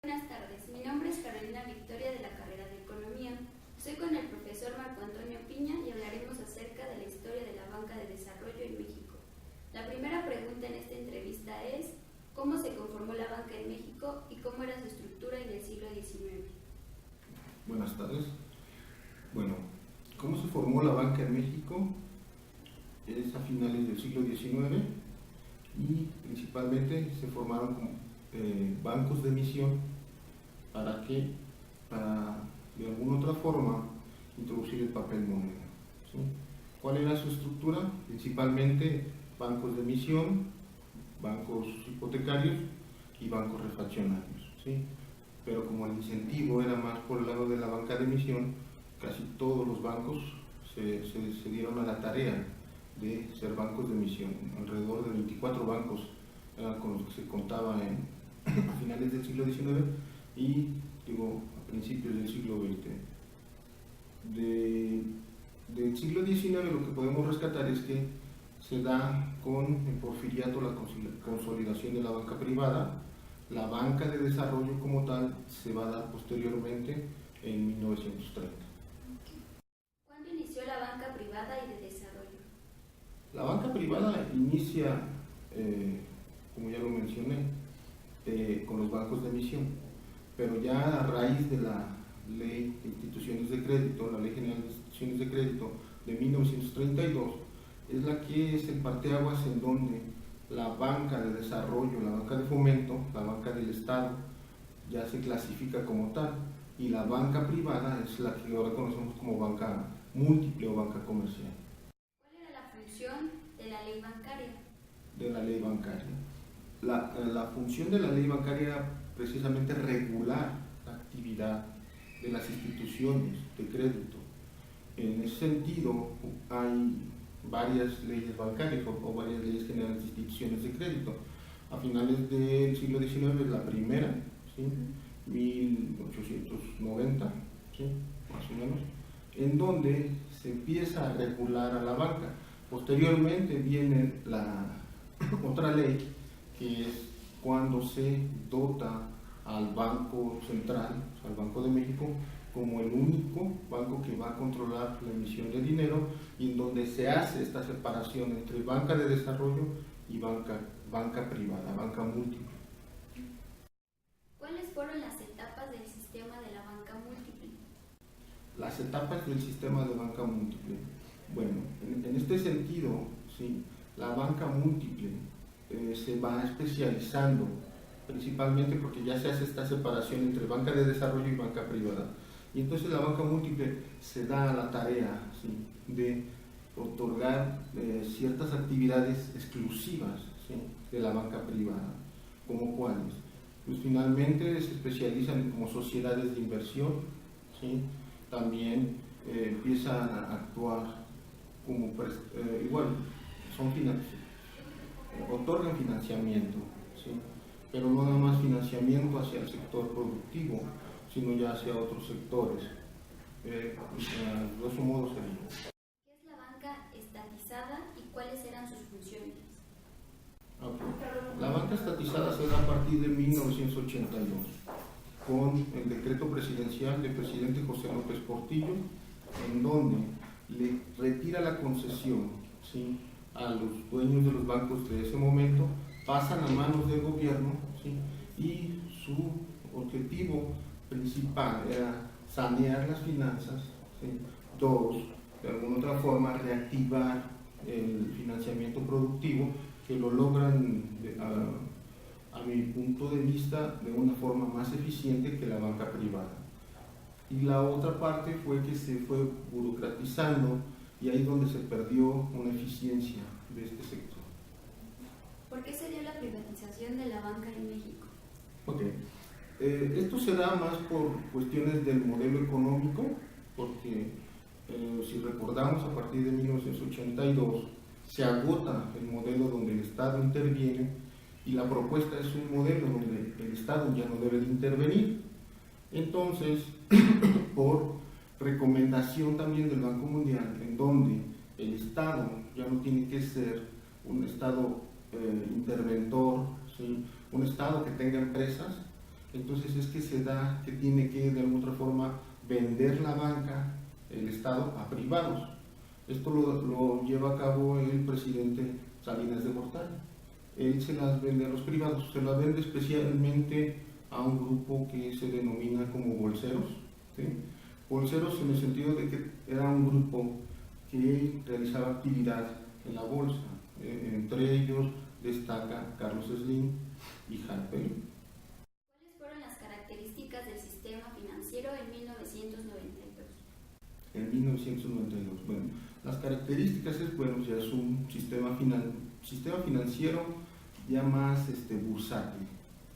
Buenas tardes, mi nombre es Carolina Victoria de la carrera de Economía. Soy con el profesor Marco Antonio Piña y hablaremos acerca de la historia de la banca de desarrollo en México. La primera pregunta en esta entrevista es: ¿cómo se conformó la banca en México y cómo era su estructura en el siglo XIX? Buenas tardes. Bueno, ¿cómo se formó la banca en México? Es a finales del siglo XIX y principalmente se formaron como bancos de emisión para de alguna otra forma introducir el papel moneda, ¿sí? ¿Cuál era su estructura? Principalmente bancos de emisión, bancos hipotecarios y bancos refaccionarios, ¿sí? Pero como el incentivo era más por el lado de la banca de emisión, casi todos los bancos se dieron a la tarea de ser bancos de emisión. Alrededor de 24 bancos eran con los que se contaba a finales del siglo XIX y a principios del siglo XX. Del siglo XIX lo que podemos rescatar es que se da con el porfiriato la consolidación de la banca privada. La banca de desarrollo como tal se va a dar posteriormente en 1930. ¿Cuándo inició la banca privada y de desarrollo? La banca privada inicia, como ya lo mencioné, con los bancos de emisión, pero ya a raíz de la Ley de Instituciones de Crédito, la Ley General de Instituciones de Crédito de 1932, es la que es el parteaguas en donde la banca de desarrollo, la banca de fomento, la banca del Estado, ya se clasifica como tal, y la banca privada es la que ahora conocemos como banca múltiple o banca comercial. ¿Cuál era la función de la ley bancaria? De la ley bancaria. La función de la ley bancaria era precisamente regular la actividad de las instituciones de crédito. En ese sentido, hay varias leyes bancarias o varias leyes generales de instituciones de crédito. A finales del siglo XIX, la primera, ¿sí? 1890, ¿sí? Más o menos, en donde se empieza a regular a la banca. Posteriormente viene la otra ley, que es cuando se dota al Banco Central, o sea, al Banco de México, como el único banco que va a controlar la emisión de dinero, y en donde se hace esta separación entre banca de desarrollo y banca privada, banca múltiple. ¿Cuáles fueron las etapas del sistema de la banca múltiple? Las etapas del sistema de banca múltiple. Bueno, en este sentido, ¿sí? La banca múltiple se va especializando, principalmente porque ya se hace esta separación entre banca de desarrollo y banca privada. Y entonces la banca múltiple se da a la tarea, ¿sí? De otorgar ciertas actividades exclusivas, ¿sí? De la banca privada. ¿Como cuáles? Pues finalmente se especializan como sociedades de inversión, ¿sí? También empiezan a actuar como igual, otorgan financiamiento, ¿sí? Pero no nada más financiamiento hacia el sector productivo, sino ya hacia otros sectores. Grosso modo sería. ¿Qué es la banca estatizada y cuáles eran sus funciones? Okay. La banca estatizada se da a partir de 1982, con el decreto presidencial del presidente José López Portillo, en donde le retira la concesión, ¿sí? A los dueños de los bancos de ese momento, pasan a manos del gobierno, ¿sí? Y su objetivo principal era sanear las finanzas, ¿sí? Dos, de alguna otra forma reactivar el financiamiento productivo, que lo logran a mi punto de vista de una forma más eficiente que la banca privada. Y la otra parte fue que se fue burocratizando, y ahí es donde se perdió una eficiencia de este sector. ¿Por qué se dio la privatización de la banca en México? Okay. Esto se da más por cuestiones del modelo económico, porque si recordamos, a partir de 1982 se agota el modelo donde el Estado interviene, y la propuesta es un modelo donde el Estado ya no debe de intervenir. Entonces, por recomendación también del Banco Mundial, en donde el Estado ya no tiene que ser un Estado interventor, ¿sí? Un Estado que tenga empresas, Entonces es que se da que tiene que de alguna otra forma vender la banca, el Estado, a privados. Esto lo lleva a cabo el presidente Salinas de Gortari. Él se las vende a los privados, se las vende especialmente a un grupo que se denomina como bolseros, ¿sí? Bolseros en el sentido de que era un grupo que realizaba actividad en la bolsa. Entre ellos destaca Carlos Slim y Harper. ¿Cuáles fueron las características del sistema financiero en 1992? En 1992, bueno, las características es, bueno, ya es un sistema financiero ya más bursátil.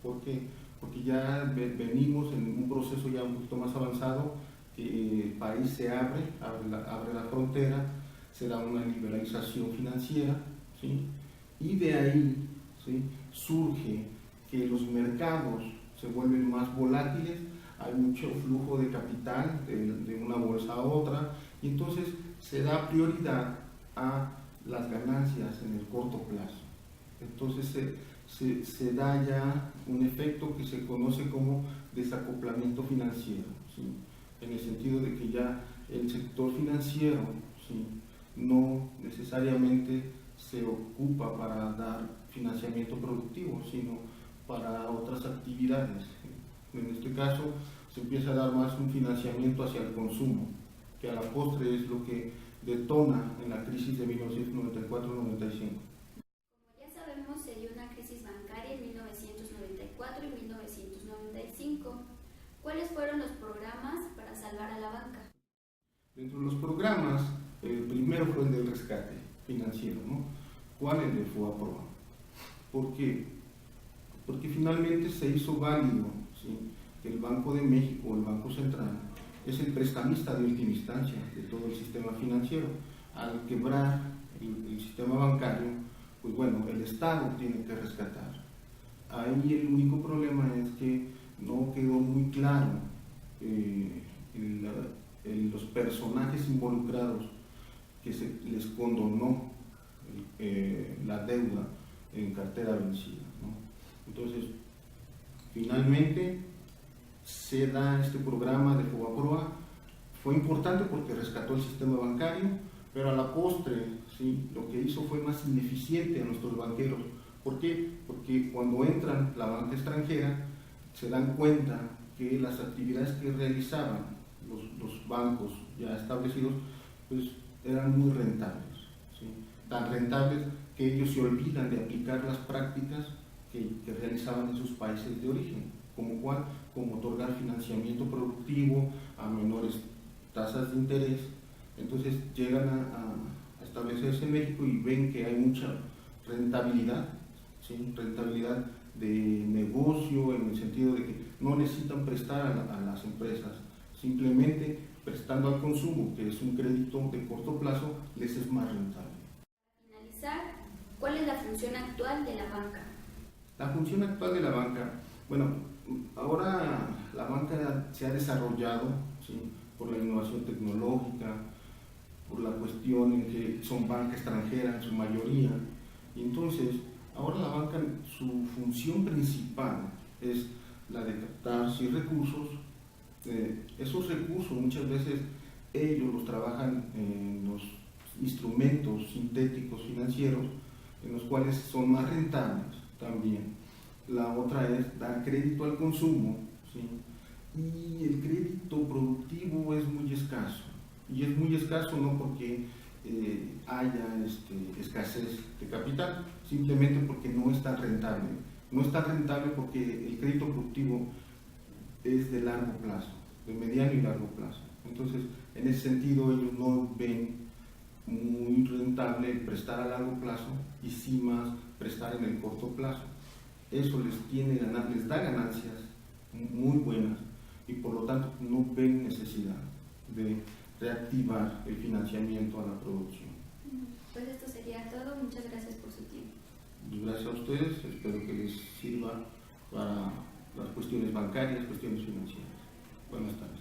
¿Por qué? Porque ya venimos en un proceso ya un poquito más avanzado, que el país se abre la frontera, se da una liberalización financiera, ¿sí? Y de ahí, ¿sí?, surge que los mercados se vuelven más volátiles, hay mucho flujo de capital de una bolsa a otra, y entonces se da prioridad a las ganancias en el corto plazo. Entonces se da ya un efecto que se conoce como desacoplamiento financiero, ¿sí?, en el sentido de que ya el sector financiero, ¿sí?, no necesariamente se ocupa para dar financiamiento productivo, sino para otras actividades. En este caso se empieza a dar más un financiamiento hacia el consumo, que a la postre es lo que detona en la crisis de 1994-95. Como ya sabemos, se dio una crisis bancaria en 1994 y 1995. ¿Cuáles fueron los programas para salvar a la banca? Dentro de los programas, el primero fue el del rescate financiero, ¿no? ¿Cuál? El de FOBAPROA. ¿Por qué? Porque finalmente se hizo válido, ¿sí?, que el Banco de México, el Banco Central, es el prestamista de última instancia de todo el sistema financiero. Al quebrar el sistema bancario, pues bueno, el Estado tiene que rescatar. Ahí el único problema es que no quedó muy claro los personajes involucrados que se les condonó la deuda en cartera vencida, ¿no? Entonces, finalmente se da este programa de FOBAPROA. Fue importante porque rescató el sistema bancario, pero a la postre, ¿sí?, lo que hizo fue más ineficiente a nuestros banqueros. ¿Por qué? Porque cuando entran la banca extranjera, se dan cuenta que las actividades que realizaban los bancos ya establecidos, pues eran muy rentables, ¿sí?, tan rentables que ellos se olvidan de aplicar las prácticas que realizaban en sus países de origen, como otorgar financiamiento productivo a menores tasas de interés. Entonces llegan a establecerse en México y ven que hay mucha rentabilidad, ¿sí?, rentabilidad de negocio, en el sentido de que no necesitan prestar a las empresas, simplemente prestando al consumo, que es un crédito de corto plazo, les es más rentable. Para finalizar, ¿cuál es la función actual de la banca? La función actual de la banca, bueno, ahora la banca se ha desarrollado, ¿sí?, por la innovación tecnológica, por la cuestión en que son banca extranjera en su mayoría, y entonces ahora la banca, su función principal es la de captar recursos. Esos recursos muchas veces ellos los trabajan en los instrumentos sintéticos financieros, en los cuales son más rentables también. La otra es dar crédito al consumo, ¿sí?, y el crédito productivo es muy escaso, y es muy escaso no porque haya escasez de capital, simplemente porque no es tan rentable. No es tan rentable porque el crédito productivo es de largo plazo, de mediano y largo plazo. Entonces, en ese sentido, ellos no ven muy rentable el prestar a largo plazo y sí más prestar en el corto plazo. Eso les da ganancias muy buenas y por lo tanto no ven necesidad de reactivar el financiamiento a la producción. Pues esto sería todo. Muchas gracias por su tiempo. Gracias a ustedes, espero que les sirva para las cuestiones bancarias, cuestiones financieras. Buenas tardes.